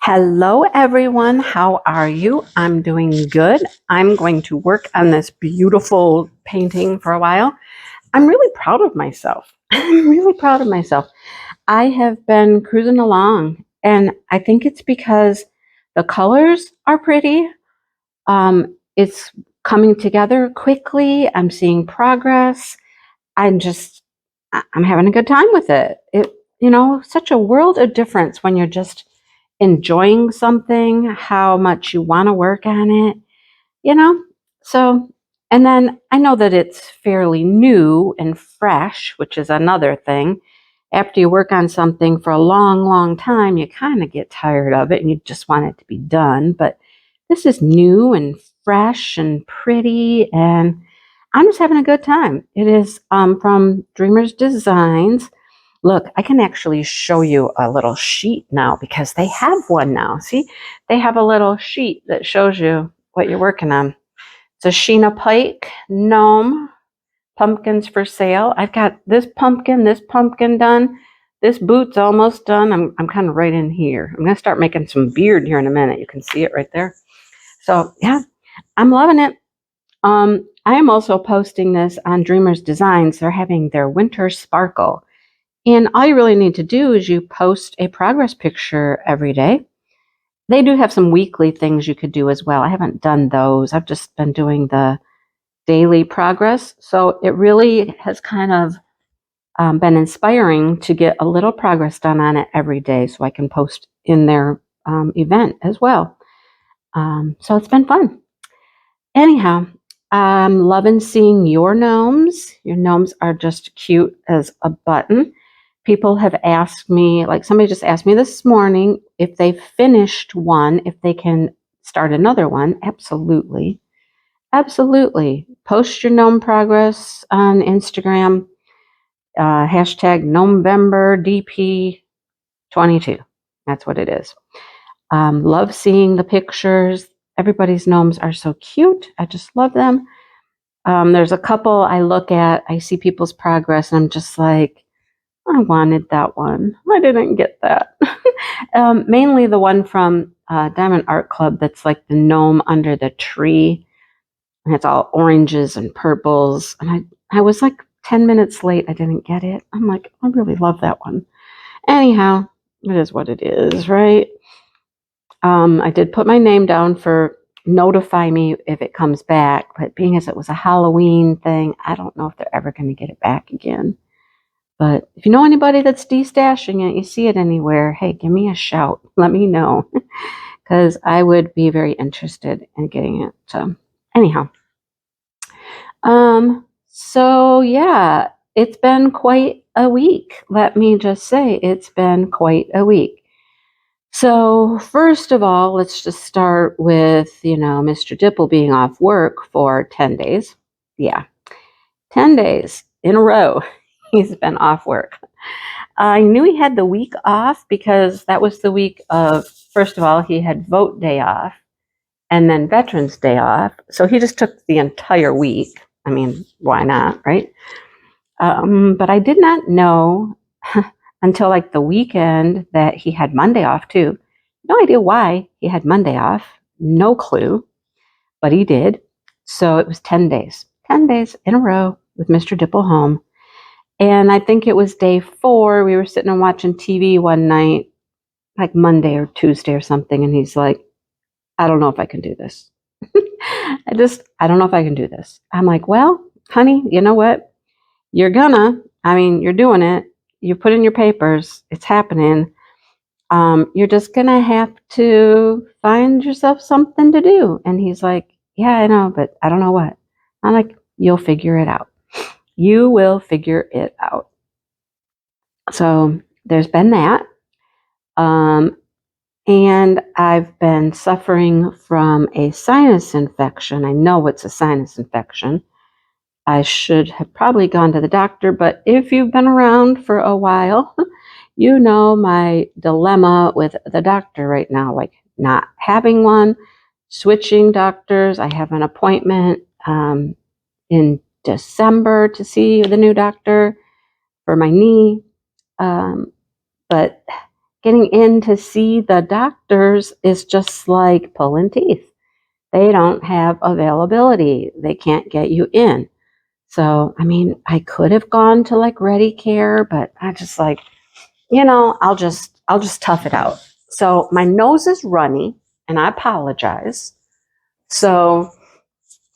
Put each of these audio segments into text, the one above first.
Hello everyone, how are you? I'm doing good. I'm going to work on this beautiful painting for a while. I'm really proud of myself. I'm really proud of myself. I have been cruising along and I think it's because the colors are pretty. It's coming together quickly. I'm seeing progress. I'm having a good time with it. Such a world of difference when you're just enjoying something, how much you want to work on it, you know? So, and then I know that it's fairly new and fresh, which is another thing. After you work on something for a long, long time, you kind of get tired of it and you just want it to be done. But this is new and fresh and pretty, and I'm just having a good time. It is from Dreamers Designs. Look, I can actually show you a little sheet now because they have one now. See, they have a little sheet that shows you what you're working on. It's a Sheena Pike gnome, pumpkins for sale. I've got this pumpkin done. This boot's almost done. I'm kind of right in here. I'm going to start making some beard here in a minute. You can see it right there. So yeah, I'm loving it. I am also posting this on Dreamers Designs. They're having their winter sparkle. And all you really need to do is you post a progress picture every day. They do have some weekly things you could do as well. I haven't done those. I've just been doing the daily progress. So it really has kind of been inspiring to get a little progress done on it every day so I can post in their event as well. So it's been fun. Anyhow, I'm loving seeing your gnomes. Your gnomes are just cute as a button. People have asked me, like somebody just asked me this morning, if they've finished one, if they can start another one. Absolutely. Absolutely. Post your gnome progress on Instagram, hashtag NovemberDP22. That's what it is. Love seeing the pictures. Everybody's gnomes are so cute. I just love them. There's a couple I look at, I see people's progress, and I'm just like, I wanted that one. I didn't get that. Mainly the one from Diamond Art Club that's like the gnome under the tree. And it's all oranges and purples. And I was like 10 minutes late. I didn't get it. I'm like, I really love that one. Anyhow, it is what it is, right? I did put my name down for notify me if it comes back. But being as it was a Halloween thing, I don't know if they're ever going to get it back again. But if you know anybody that's destashing it, you see it anywhere, hey, give me a shout. Let me know because I would be very interested in getting it. So anyhow, so yeah, it's been quite a week. Let me just say it's been quite a week. So first of all, let's just start with, Mr. Dipple being off work for 10 days. Yeah, 10 days in a row. He's been off work. I knew he had the week off because that was the week of, first of all, he had vote day off and then Veterans Day off. So he just took the entire week. I mean, why not, right? But I did not know until like the weekend that he had Monday off too. No idea why he had Monday off. No clue, but he did. So it was 10 days, 10 days in a row with Mr. Dipple home. And I think it was day 4. We were sitting and watching TV one night, like Monday or Tuesday or something. And he's like, I don't know if I can do this. I don't know if I can do this. I'm like, well, honey, you know what? You're you're doing it. You put in your papers. It's happening. You're just going to have to find yourself something to do. And he's like, yeah, I know, but I don't know what. I'm like, you'll figure it out. You will figure it out. So there's been that. And I've been suffering from a sinus infection. I know it's a sinus infection. I should have probably gone to the doctor, but if you've been around for a while, you know my dilemma with the doctor right now, like not having one, switching doctors. I have an appointment in December to see the new doctor for my knee. But getting in to see the doctors is just like pulling teeth. They don't have availability. They can't get you in. So, I mean, I could have gone to like Ready Care, but I just like, I'll just tough it out. So my nose is runny and I apologize. So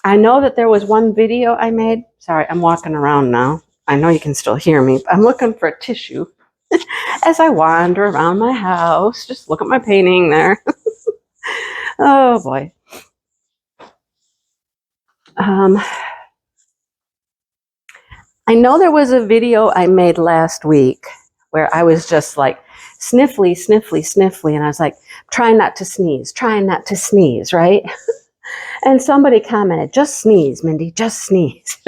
I know that there was one video I made. Sorry, I'm walking around now. I know you can still hear me. I'm looking for a tissue as I wander around my house. Just look at my painting there. Oh boy. I know there was a video I made last week where I was just like sniffly, sniffly, sniffly. And I was like, trying not to sneeze, right? And somebody commented, just sneeze, Mindy, just sneeze.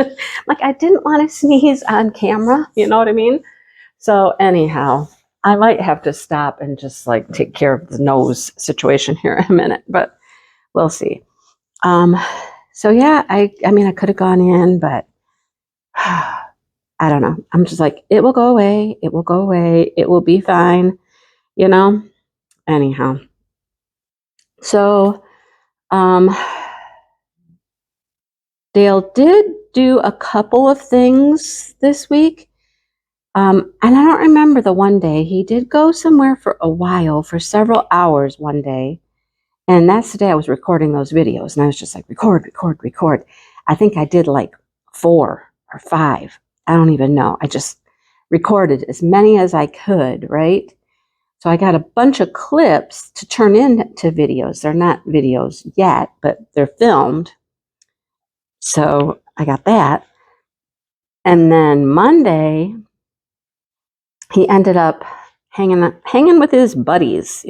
Like, I didn't want to sneeze on camera. You know what I mean? So anyhow, I might have to stop and just like take care of the nose situation here in a minute, but we'll see. So yeah, I mean, I could have gone in, but I don't know. I'm just like, it will go away. It will go away. It will be fine. Anyhow. So, Dale did do a couple of things this week. And I don't remember the one day. He did go somewhere for a while, for several hours one day. And that's the day I was recording those videos. And I was just like, record. I think I did like 4 or 5. I don't even know. I just recorded as many as I could, right? So I got a bunch of clips to turn into videos. They're not videos yet, but they're filmed. So I got that. And then Monday, he ended up hanging with his buddies,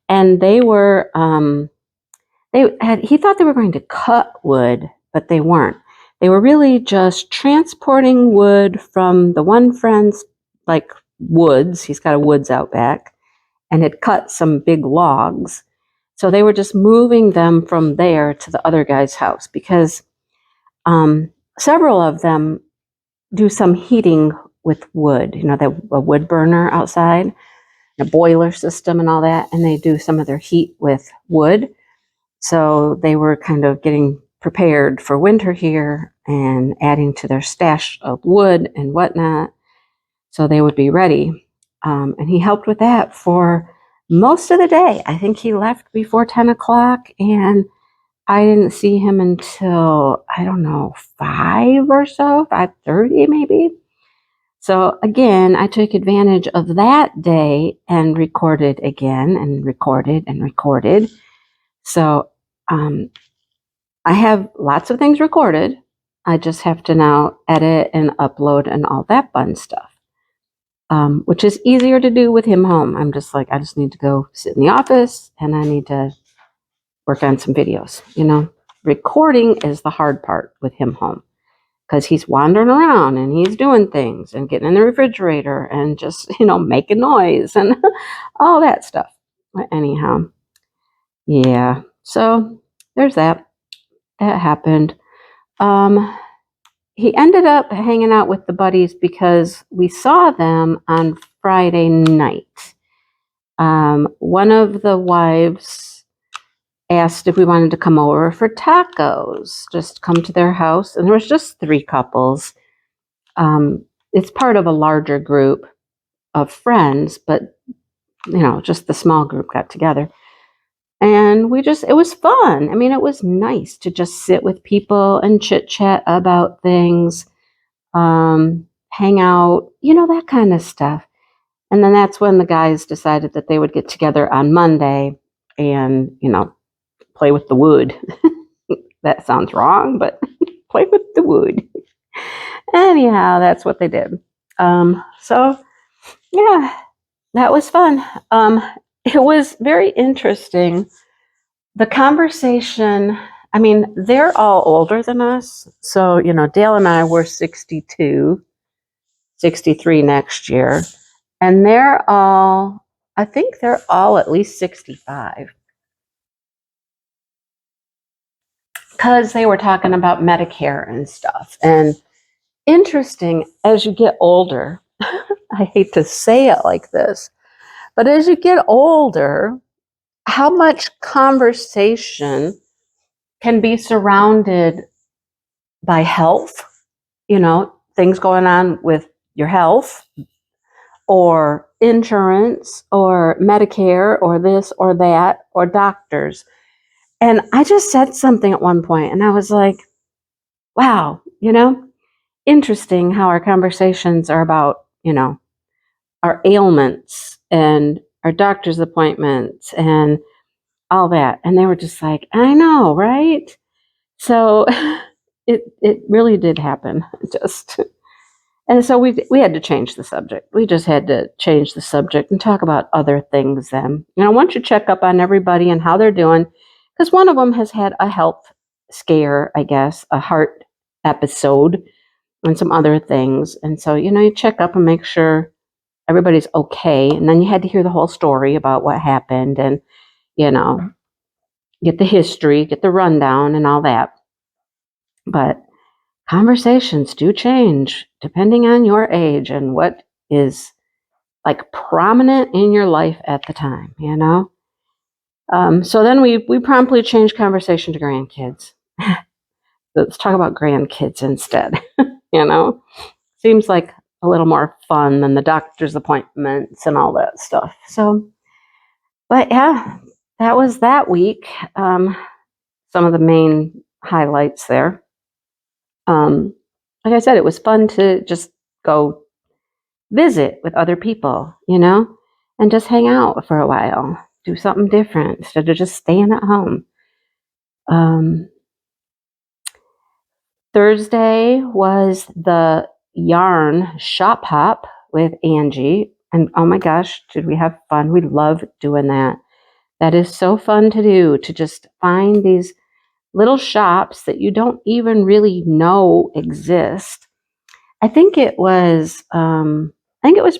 and they were, he thought they were going to cut wood, but they weren't. They were really just transporting wood from the one friend's, like, woods. He's got a woods out back, and had cut some big logs. So they were just moving them from there to the other guy's house because several of them do some heating with wood. A wood burner outside, a boiler system and all that, and they do some of their heat with wood. So they were kind of getting prepared for winter here and adding to their stash of wood and whatnot, so they would be ready. And he helped with that for most of the day. I think he left before 10 o'clock, and I didn't see him until, I don't know, 5 or so, 5:30 maybe. So again, I took advantage of that day and recorded again and recorded. So I have lots of things recorded. I just have to now edit and upload and all that fun stuff, which is easier to do with him home. I'm just like, I just need to go sit in the office and I need to work on some videos. Recording is the hard part with him home because he's wandering around and he's doing things and getting in the refrigerator and just, making noise and all that stuff. But anyhow, yeah. So there's that. That happened. He ended up hanging out with the buddies because we saw them on Friday night. One of the wives asked if we wanted to come over for tacos, just come to their house. And there was just 3 couples. It's part of a larger group of friends, but, just the small group got together. And it was fun. I mean, it was nice to just sit with people and chit chat about things, hang out, that kind of stuff. And then that's when the guys decided that they would get together on Monday and, play with the wood. That sounds wrong, but play with the wood. Anyhow, that's what they did. So yeah, that was fun. It was very interesting. The conversation, I mean, they're all older than us. So, Dale and I were 62, 63 next year. And I think they're all at least 65. Because they were talking about Medicare and stuff. And interesting, as you get older, I hate to say it like this, But as you get older, how much conversation can be surrounded by health, things going on with your health or insurance or Medicare or this or that or doctors. And I just said something at one point and I was like, wow, interesting how our conversations are about, our ailments and our doctor's appointments and all that. And they were just like, I know, right? So it really did happen. And so we had to change the subject. We just had to change the subject and talk about other things then. I want you to check up on everybody and how they're doing, because one of them has had a health scare, I guess, a heart episode and some other things. And so, you check up and make sure everybody's okay. And then you had to hear the whole story about what happened and, get the history, get the rundown and all that. But conversations do change depending on your age and what is like prominent in your life at the time, So then we promptly changed conversation to grandkids. Let's talk about grandkids instead, Seems like a little more fun than the doctor's appointments and all that stuff. So, but yeah, that was that week. Some of the main highlights there. Like I said, it was fun to just go visit with other people, and just hang out for a while, do something different instead of just staying at home. Thursday was the yarn shop hop with Angie. And oh my gosh, did we have fun? We love doing that. That is so fun to do, to just find these little shops that you don't even really know exist. I think it was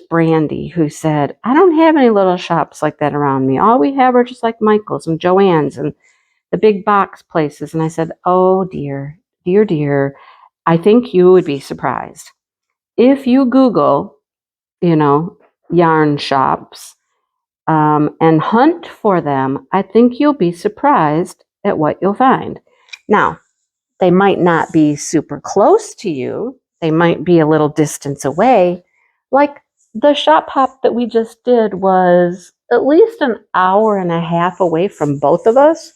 Brandy who said, I don't have any little shops like that around me. All we have are just like Michael's and Joann's and the big box places. And I said, oh dear, dear, dear, I think you would be surprised. If you Google, yarn shops and hunt for them, I think you'll be surprised at what you'll find. Now, they might not be super close to you. They might be a little distance away. Like the shop hop that we just did was at least an hour and a half away from both of us.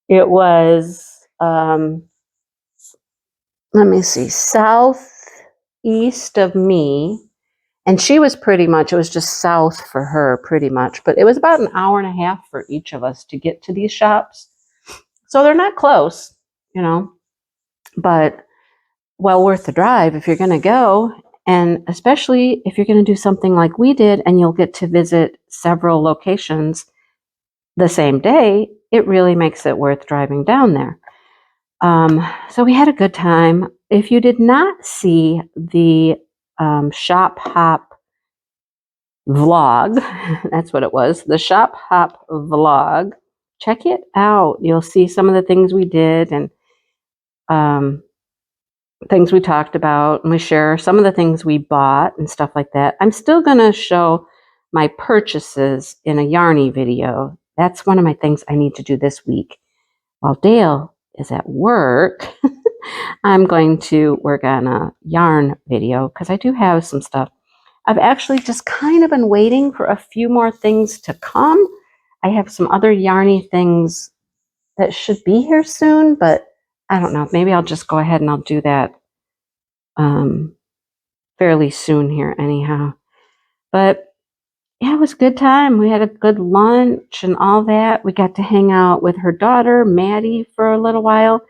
It was, let me see, southeast of me. And she was it was just south for her pretty much. But it was about an hour and a half for each of us to get to these shops. So they're not close, but well worth the drive if you're going to go. And especially if you're going to do something like we did and you'll get to visit several locations the same day, it really makes it worth driving down there. So we had a good time. If you did not see the shop hop vlog, that's what it was, the shop hop vlog, check it out. You'll see some of the things we did and things we talked about, and we share some of the things we bought and stuff like that. I'm still going to show my purchases in a yarny video. That's one of my things I need to do this week. While Dale is at work, I'm going to work on a yarn video because I do have some stuff. I've actually just kind of been waiting for a few more things to come. I have some other yarny things that should be here soon, but I don't know. Maybe I'll just go ahead and I'll do that fairly soon here anyhow. But yeah, it was a good time. We had a good lunch and all that. We got to hang out with her daughter, Maddie, for a little while.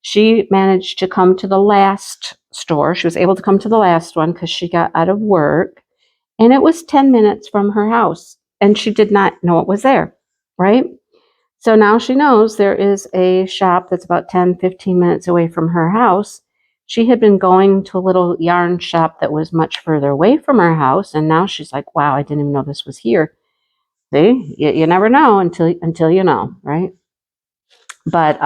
She managed to come to the last store. She was able to come to the last one because she got out of work. And it was 10 minutes from her house. And she did not know it was there, right? So now she knows there is a shop that's about 10, 15 minutes away from her house. She had been going to a little yarn shop that was much further away from her house. And now she's like, wow, I didn't even know this was here. See, you never know until you know, right? But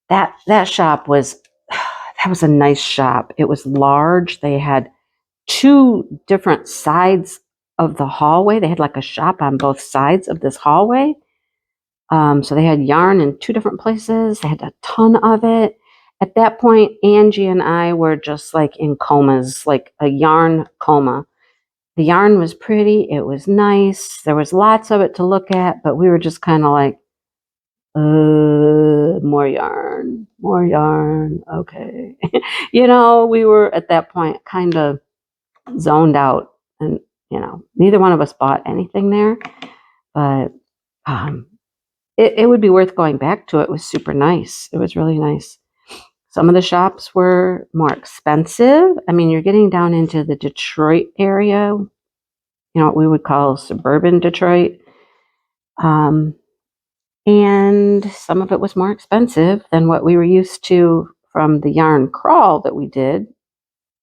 that shop was, that was a nice shop. It was large. They had two different sides of the hallway. They had like a shop on both sides of this hallway. So they had yarn in 2 different places. They had a ton of it. At that point, Angie and I were just like in comas, like a yarn coma. The yarn was pretty. It was nice. There was lots of it to look at, but we were just kind of like, more yarn, more yarn. Okay. We were at that point kind of zoned out, and, neither one of us bought anything there, but, it would be worth going back to. It was super nice. It was really nice. Some of the shops were more expensive. I mean, you're getting down into the Detroit area, what we would call suburban Detroit. And some of it was more expensive than what we were used to from the yarn crawl that we did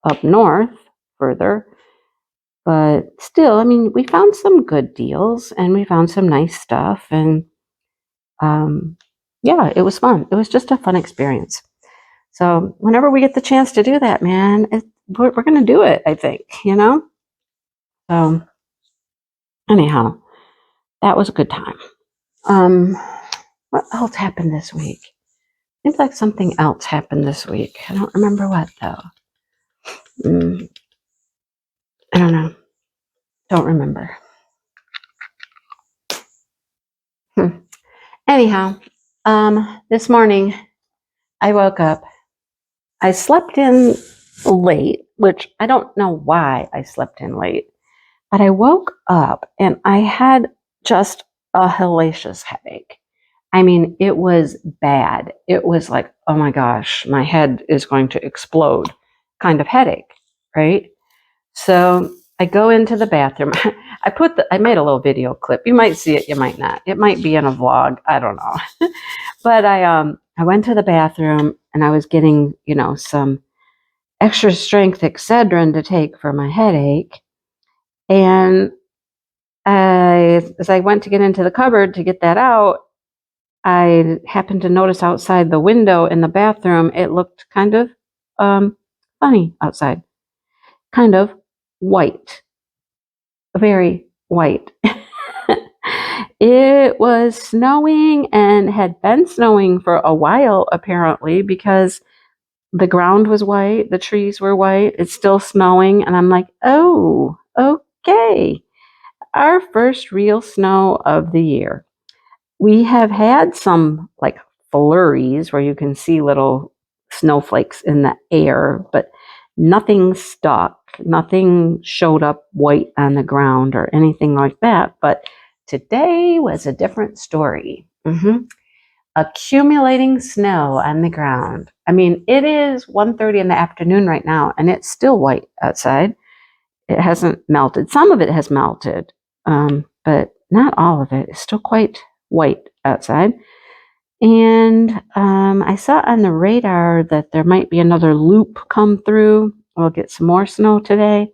up north further. But still, I mean, we found some good deals and we found some nice stuff. And yeah, it was fun. It was just a fun experience. So whenever we get the chance to do that, man, we're going to do it, I think, So anyhow, that was a good time. What else happened this week? Seems like something else happened this week. I don't remember what, though. I don't know. Don't remember. Anyhow, this morning I woke up. I slept in late, which I don't know why I slept in late, but I woke up and I had just a hellacious headache. I mean, it was bad. It was like, oh my gosh, my head is going to explode kind of headache, right? So I go into the bathroom. I made a little video clip. You might see it, you might not. It might be in a vlog. I don't know. But I went to the bathroom and I was getting, some extra strength Excedrin to take for my headache. And as I went to get into the cupboard to get that out, I happened to notice outside the window in the bathroom, it looked kind of funny outside. Kind of white. Very white. It was snowing and had been snowing for a while, apparently, because the ground was white, the trees were white, it's still snowing, and I'm like, oh, okay. Our first real snow of the year. We have had some like flurries where you can see little snowflakes in the air, but nothing stuck. Nothing showed up white on the ground or anything like that. But today was a different story. Accumulating snow on the ground. I mean, it is 1:30 in the afternoon right now, and it's still white outside. It hasn't melted. Some of it has melted, but not all of it. It's still quite white outside. And I saw on the radar that there might be another loop come through. We'll get some more snow today.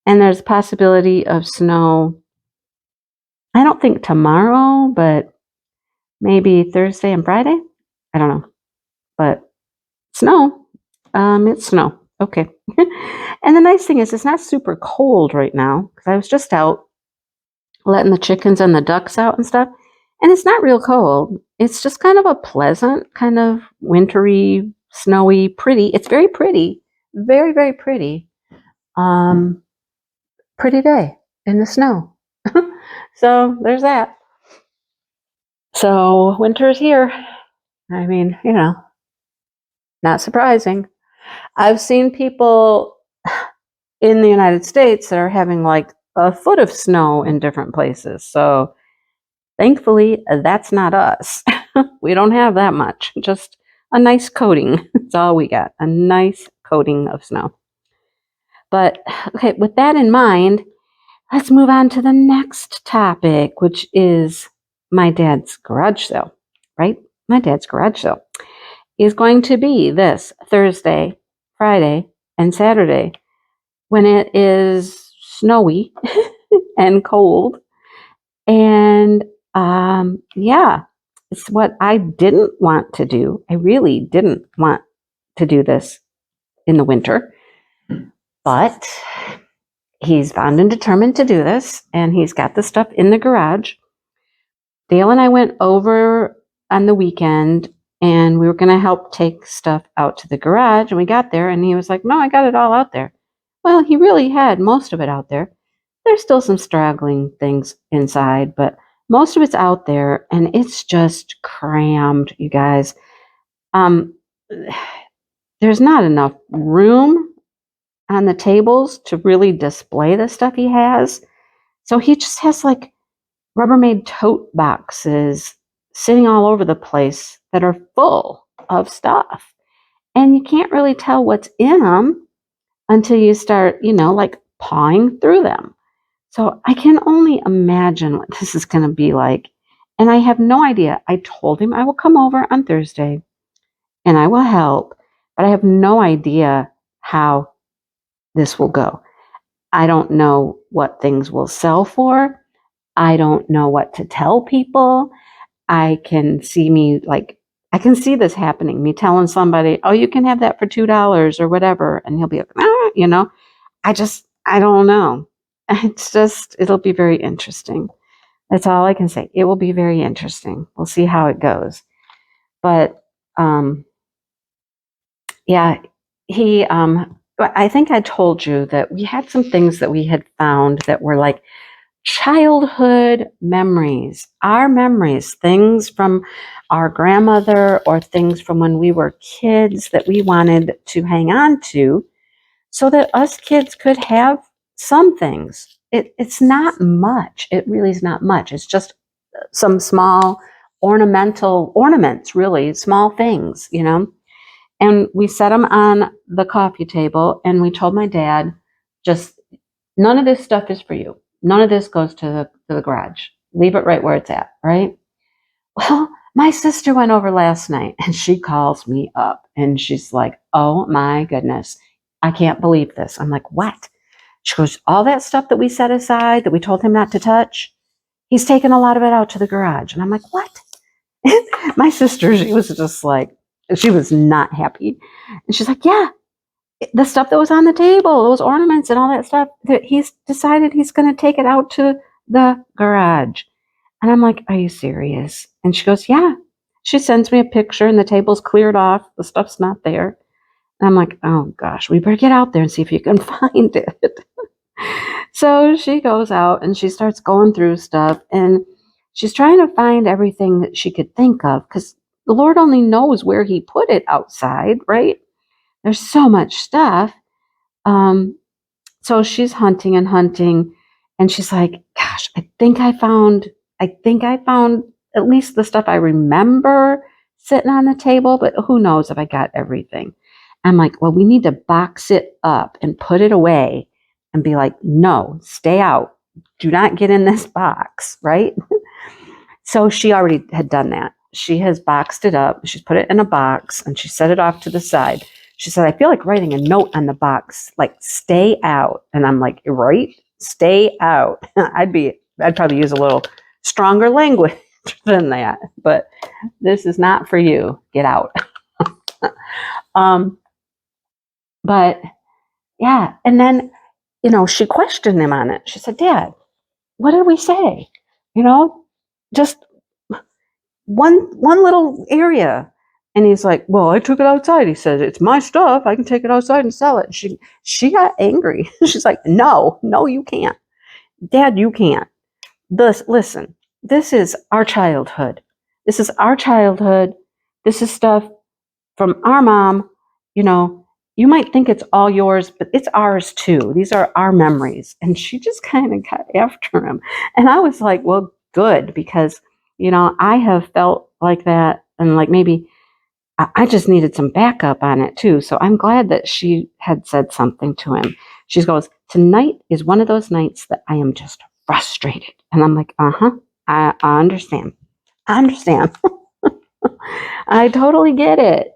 And there's a possibility of snow, I don't think tomorrow, but maybe Thursday and Friday. I don't know. But snow, it's snow. Okay. And the nice thing is it's not super cold right now because I was just out letting the chickens and the ducks out and stuff. And it's not real cold. It's just kind of a pleasant, kind of wintry, snowy, pretty. It's very pretty. Very, very pretty. Pretty day in the snow. So there's that. So winter's here. I mean, not surprising. I've seen people in the United States that are having like a foot of snow in different places. So thankfully, that's not us. We don't have that much. Just a nice coating. That's all we got. A nice coating of snow. But okay, with that in mind, let's move on to the next topic, which is my dad's garage sale, right? My dad's garage sale is going to be this Thursday, Friday, and Saturday when it is snowy and cold. And yeah, it's what I didn't want to do. I really didn't want to do this in the winter, but he's bound and determined to do this, and he's got the stuff in the garage. Dale and I went over on the weekend, and we were going to help take stuff out to the garage, and we got there, and he was like, no, I got it all out there. Well, he really had most of it out there. There's still some straggling things inside, but most of it's out there, and it's just crammed, you guys. There's not enough room on the tables to really display the stuff he has. So he just has like Rubbermaid tote boxes sitting all over the place that are full of stuff. And you can't really tell what's in them until you start, like pawing through them. So I can only imagine what this is going to be like. And I have no idea. I told him I will come over on Thursday and I will help, but I have no idea how this will go. I don't know what things will sell for. I don't know what to tell people. I can see this happening, me telling somebody, oh, you can have that for $2 or whatever. And he'll be like, I don't know. It'll be very interesting. That's all I can say. It will be very interesting. We'll see how it goes. But, yeah, I think I told you that we had some things that we had found that were like childhood memories, our memories, things from our grandmother or things from when we were kids that we wanted to hang on to so that us kids could have some things. It's not much. It really is not much. It's just some small ornaments, really, small things, And we set them on the coffee table, and we told my dad, just none of this stuff is for you. None of this goes to the garage. Leave it right where it's at, right? Well, my sister went over last night, and she calls me up, and she's like, oh my goodness, I can't believe this. I'm like, what? She goes, all that stuff that we set aside, that we told him not to touch, he's taken a lot of it out to the garage. And I'm like, what? My sister, she was just like, she was not happy. And she's like, yeah, the stuff that was on the table, those ornaments and all that stuff, that he's decided he's going to take it out to the garage. And I'm like, are you serious? And she goes, yeah. She sends me a picture and the table's cleared off. The stuff's not there. And I'm like, oh gosh, we better get out there and see if you can find it. So she goes out and she starts going through stuff, and she's trying to find everything that she could think of, because the Lord only knows where he put it outside, right? There's so much stuff. So she's hunting and hunting, and she's like, gosh, I think I found at least the stuff I remember sitting on the table, but who knows if I got everything. I'm like, well, we need to box it up and put it away and be like, no, stay out. Do not get in this box, right? So she already had done that. She has boxed it up. She's put it in a box and she set it off to the side. She said, I feel like writing a note on the box, like stay out. And I'm like, right? Stay out. I'd probably use a little stronger language than that, but this is not for you. Get out. But yeah. And then, she questioned him on it. She said, Dad, what did we say? Just one little area. And he's like, well, I took it outside. He said, it's my stuff. I can take it outside and sell it. She got angry. She's like, no, you can't. Dad, you can't. Listen, this is our childhood. This is our childhood. This is stuff from our mom. You might think it's all yours, but it's ours too. These are our memories. And she just kind of got after him. And I was like, well, good, because, I have felt like that. And like maybe I just needed some backup on it too. So I'm glad that she had said something to him. She goes, tonight is one of those nights that I am just frustrated. And I'm like, I understand. I totally get it,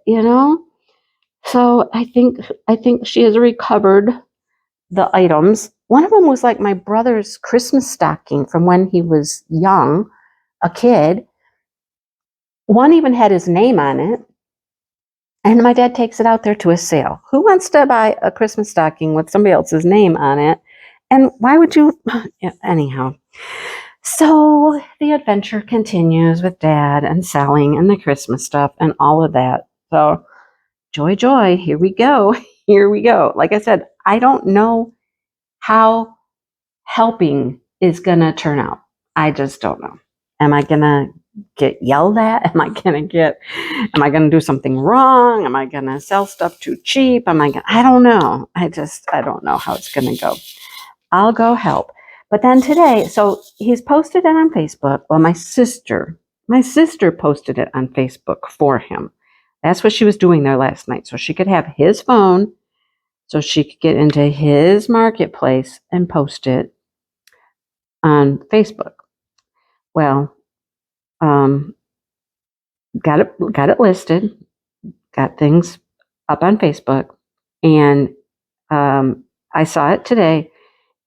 So I think she has recovered the items. One of them was like my brother's Christmas stocking from when he was young, a kid. One even had his name on it. And my dad takes it out there to a sale. Who wants to buy a Christmas stocking with somebody else's name on it And why would you? Yeah, anyhow. So the adventure continues with Dad and selling and the Christmas stuff and all of that. So joy, joy. Here we go. Here we go. Like I said, I don't know how helping is going to turn out. I just don't know. Am I going to get yelled at? Am I going to do something wrong? Am I going to sell stuff too cheap? I don't know. I don't know how it's going to go. I'll go help. But then today, so he's posted it on Facebook. Well, my sister posted it on Facebook for him. That's what she was doing there last night. So she could have his phone, so she could get into his marketplace and post it on Facebook. Well, got it listed, got things up on Facebook, and I saw it today.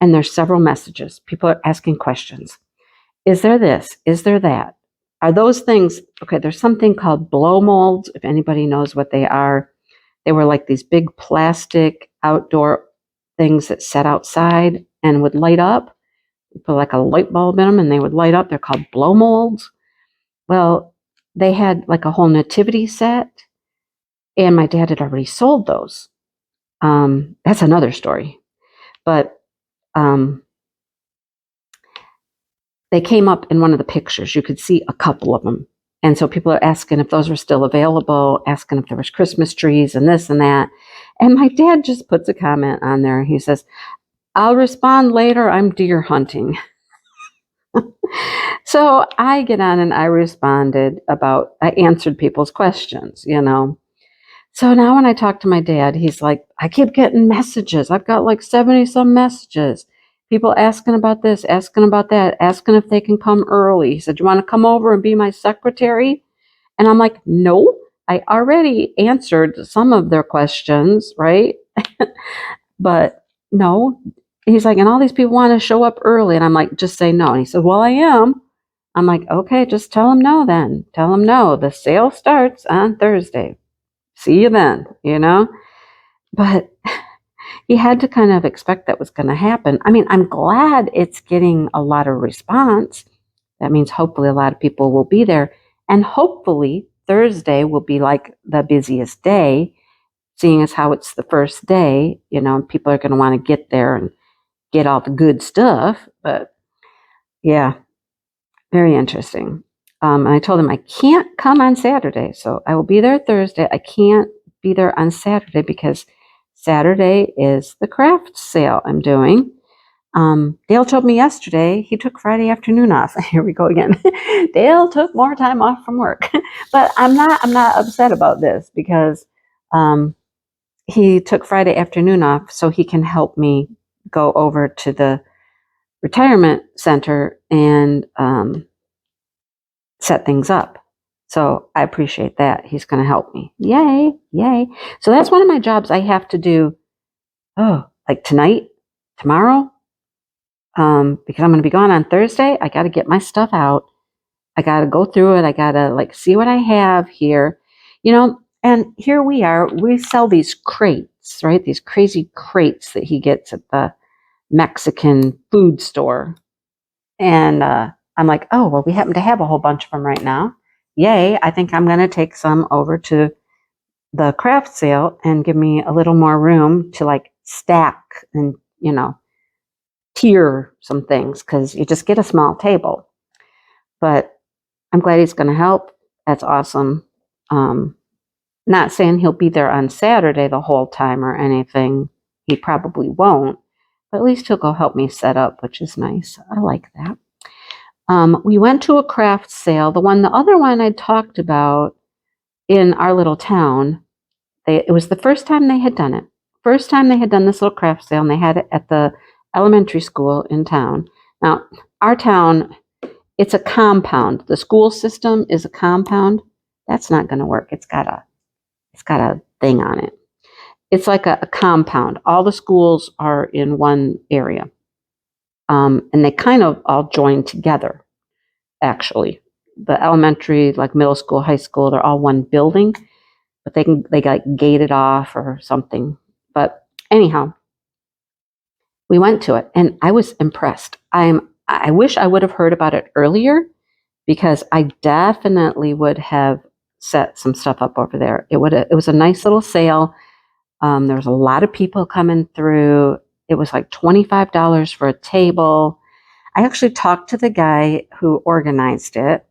And there's several messages. People are asking questions. Is there this? Is there that? Are those things, okay, there's something called blow molds, if anybody knows what they are. They were like these big plastic outdoor things that sat outside and would light up. You put like a light bulb in them and they would light up. They're called blow molds. Well, they had like a whole nativity set, and my dad had already sold those. That's another story. But they came up in one of the pictures. You could see a couple of them. And so people are asking if those were still available, asking if there was Christmas trees and this and that. And my dad just puts a comment on there. He says, I'll respond later. I'm deer hunting. So I get on and I answered people's questions, So now when I talk to my dad, he's like, I keep getting messages. I've got like 70 some messages. People asking about this, asking about that, asking if they can come early. He said, you want to come over and be my secretary? And I'm like, no, I already answered some of their questions, right? But no. He's like, and all these people want to show up early. And I'm like, just say no. And he said, well, I am. I'm like, okay, just tell them no then. Tell them no. The sale starts on Thursday. See you then, But he had to kind of expect that was going to happen. I mean, I'm glad it's getting a lot of response. That means hopefully a lot of people will be there. And hopefully Thursday will be like the busiest day, seeing as how it's the first day, people are going to want to get there and get all the good stuff. But yeah, very interesting. And I told him I can't come on Saturday. So I will be there Thursday. I can't be there on Saturday because Saturday is the Krafts sale I'm doing. Dale told me yesterday he took Friday afternoon off. Here we go again. Dale took more time off from work. But I'm not upset about this because he took Friday afternoon off so he can help me go over to the retirement center and set things up. So I appreciate that. He's going to help me. Yay, yay. So that's one of my jobs I have to do, like tonight, tomorrow, because I'm going to be gone on Thursday. I got to get my stuff out. I got to go through it. I got to see what I have here, and here we are. We sell these crates, right? These crazy crates that he gets at the Mexican food store. And I'm like, oh, well, we happen to have a whole bunch of them right now. Yay. I think I'm going to take some over to the craft sale and give me a little more room to stack and, tier some things because you just get a small table. But I'm glad he's going to help. That's awesome. Not saying he'll be there on Saturday the whole time or anything. He probably won't. But at least he'll go help me set up, which is nice. I like that. We went to a craft sale. The other one I talked about in our little town. It was the first time they had done it. First time they had done this little craft sale, and they had it at the elementary school in town. Now, our town, it's a compound. The school system is a compound. That's not going to work. It's got a thing on it. It's like a compound. All the schools are in one area. And they kind of all join together, actually. The elementary, like middle school, high school, they're all one building, but they got gated off or something. But anyhow, we went to it, and I was impressed. I wish I would have heard about it earlier, because I definitely would have set some stuff up over there. It was a nice little sale. There was a lot of people coming through. It was like $25 for a table. I actually talked to the guy who organized it,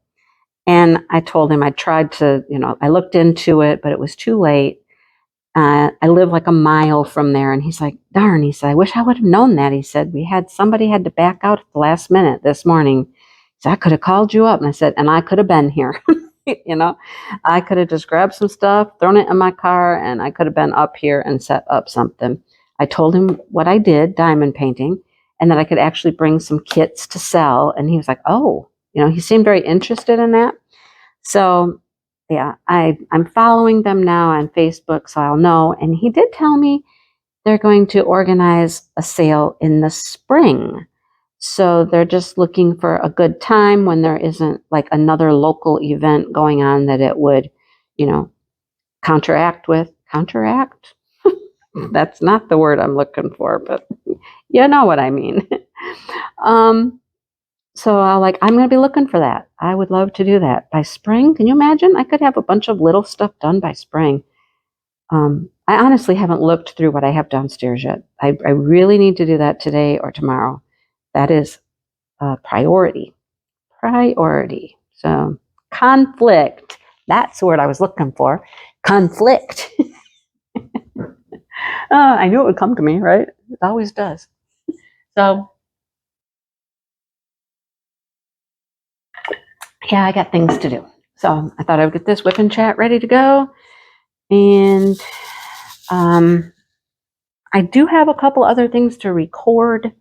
and I told him I tried to, I looked into it, but it was too late. I live like a mile from there, and he's like, darn, he said, I wish I would have known that. He said, somebody had to back out at the last minute this morning. So I could have called you up. And I said, and I could have been here. I could have just grabbed some stuff, thrown it in my car, and I could have been up here and set up something. I told him what I did, diamond painting, and that I could actually bring some kits to sell. And he was like, oh, he seemed very interested in that. So yeah, I'm following them now on Facebook, so I'll know. And he did tell me they're going to organize a sale in the spring. So they're just looking for a good time when there isn't like another local event going on that it would, counteract with. Counteract? That's not the word I'm looking for, but you know what I mean. So I'm going to be looking for that. I would love to do that. By spring, can you imagine? I could have a bunch of little stuff done by spring. I honestly haven't looked through what I have downstairs yet. I really need to do that today or tomorrow. That is a priority. Priority. So conflict. That's the word I was looking for. Conflict. I knew it would come to me, right? It always does. So yeah, I got things to do. So I thought I would get this WIp and Chat ready to go. And I do have a couple other things to record.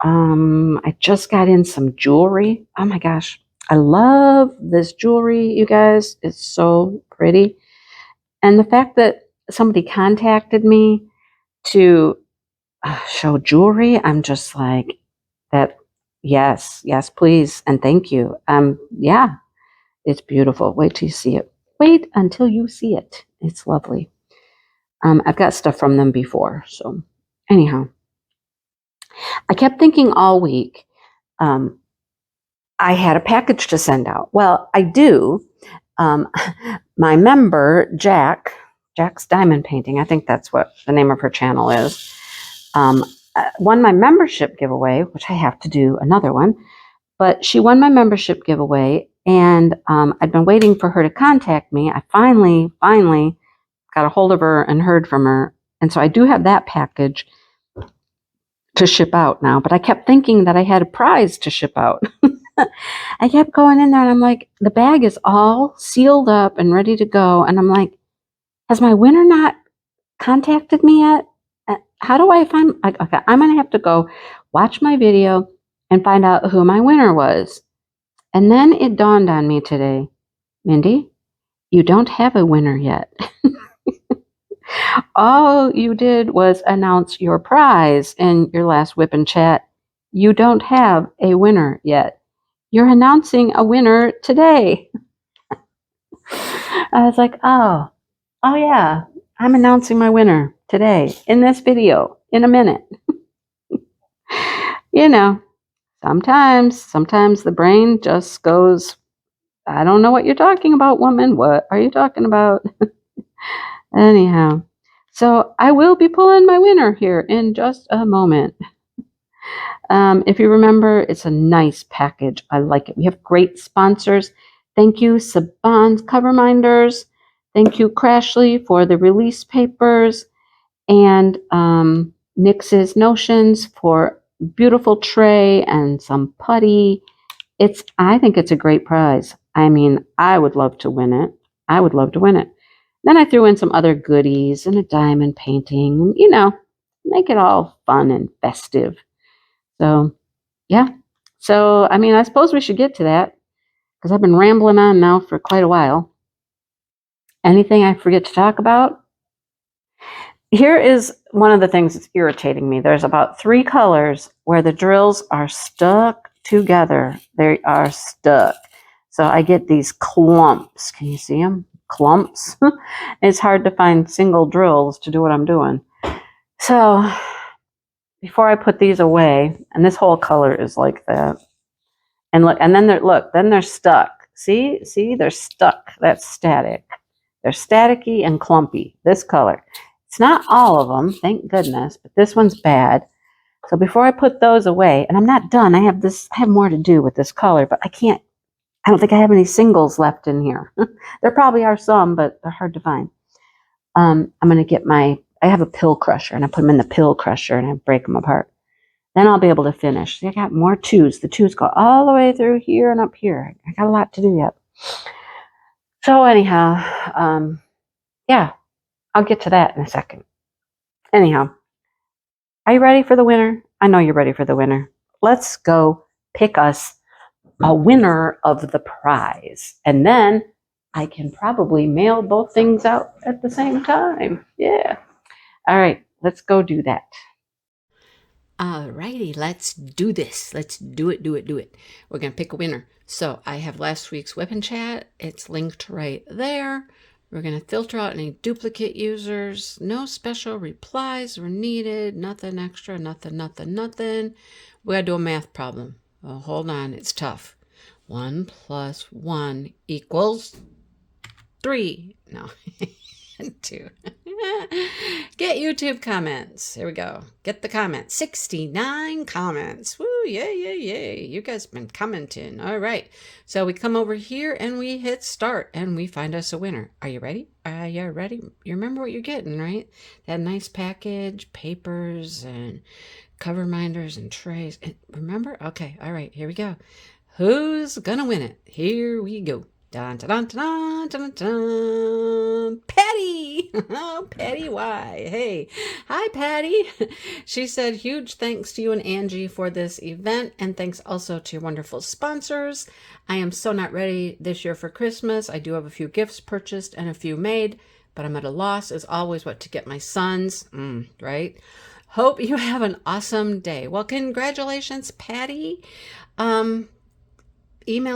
I just got in some jewelry. Oh my gosh. I love this jewelry, you guys. It's so pretty. And the fact that somebody contacted me to show jewelry, I'm just like, that. Yes, please. And thank you. Yeah, it's beautiful. Wait till you see it. Wait until you see it. It's lovely. I've got stuff from them before. So anyhow, I kept thinking all week, I had a package to send out. Well, I do. My member, Jack's Diamond Painting, I think that's what the name of her channel is, won my membership giveaway, which I have to do another one. But she won my membership giveaway, and I'd been waiting for her to contact me. I finally got a hold of her and heard from her. And so I do have that package to ship out now. But I kept thinking that I had a prize to ship out. I kept going in there, and I'm like, the bag is all sealed up and ready to go. And I'm like, has my winner not contacted me yet? How do I find? Okay, I'm going to have to go watch my video and find out who my winner was. And then it dawned on me today, Mindy, you don't have a winner yet. All you did was announce your prize in your last WIp and Chat. You don't have a winner yet. You're announcing a winner today. I was like, oh yeah, I'm announcing my winner today in this video in a minute. Sometimes the brain just goes, I don't know what you're talking about, woman. What are you talking about? Anyhow, so I will be pulling my winner here in just a moment. If you remember, it's a nice package. I like it. We have great sponsors. Thank you, Saban's Cover Minders. Thank you, Crashly, for the release papers. And Nix's Notions for beautiful tray and some putty. I think it's a great prize. I mean, I would love to win it. I would love to win it. Then I threw in some other goodies and a diamond painting, make it all fun and festive. So, yeah. So, I mean, I suppose we should get to that because I've been rambling on now for quite a while. Anything I forget to talk about? Here is one of the things that's irritating me. There's about 3 colors where the drills are stuck together. They are stuck. So I get these clumps. Can you see them? Clumps. It's hard to find single drills to do what I'm doing. So before I put these away, and this whole color is like that. And look, and then then they're stuck. See, they're stuck. That's static. They're staticky and clumpy. This color. It's not all of them, thank goodness, but this one's bad. So before I put those away, and I'm not done. I have more to do with this color, but I don't think I have any singles left in here. There probably are some, but they're hard to find. I'm going to get I have a pill crusher, and I put them in the pill crusher, and I break them apart. Then I'll be able to finish. See, I got more twos. The twos go all the way through here and up here. I got a lot to do yet. So anyhow, yeah, I'll get to that in a second. Anyhow, are you ready for the winner? I know you're ready for the winner. Let's go pick us a winner of the prize. And then I can probably mail both things out at the same time. Yeah. All right, let's go do that. Alrighty, let's do this. Let's do it. We're going to pick a winner. So I have last week's WIp and Chat. It's linked right there. We're going to filter out any duplicate users. No special replies were needed. Nothing extra, nothing. We got to do a math problem. Oh, hold on, it's tough. 1 + 1 = 3. No, 2. Get YouTube comments. Here we go. Get the comments. 69 comments. Woo, yay. You guys have been commenting. All right. So we come over here and we hit start and we find us a winner. Are you ready? You ready? You remember what you're getting, right? That nice package, papers and cover reminders and trays. Remember? Okay. All right. Here we go. Who's gonna win it? Here we go. Dun, dun, dun, dun, dun, dun. Patty! Oh, Patty Y. Hey. Hi, Patty. She said, huge thanks to you and Angie for this event, and thanks also to your wonderful sponsors. I am so not ready this year for Christmas. I do have a few gifts purchased and a few made, but I'm at a loss as always what to get my sons. Right? Hope you have an awesome day. Well, congratulations, Patty. Email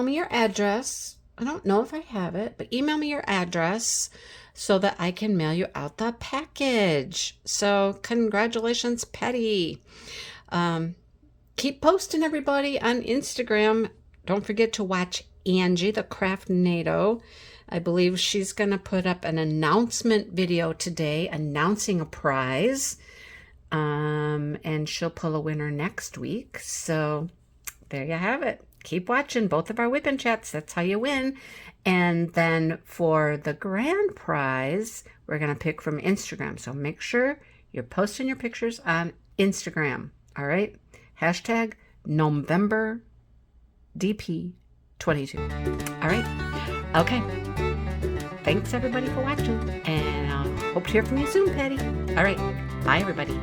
me your address. I don't know if I have it, but email me your address so that I can mail you out the package. So congratulations, Patty. Keep posting, everybody, on Instagram. Don't forget to watch Angie, the Craftnado. I believe she's going to put up an announcement video today announcing a prize. And she'll pull a winner next week. So there you have it. Keep watching both of our WIp and Chats. That's how you win. And then for the grand prize, we're going to pick from Instagram. So make sure you're posting your pictures on Instagram. All right? Hashtag NovemberDP22. All right? Okay. Thanks, everybody, for watching. And I hope to hear from you soon, Patty. All right. Bye, everybody.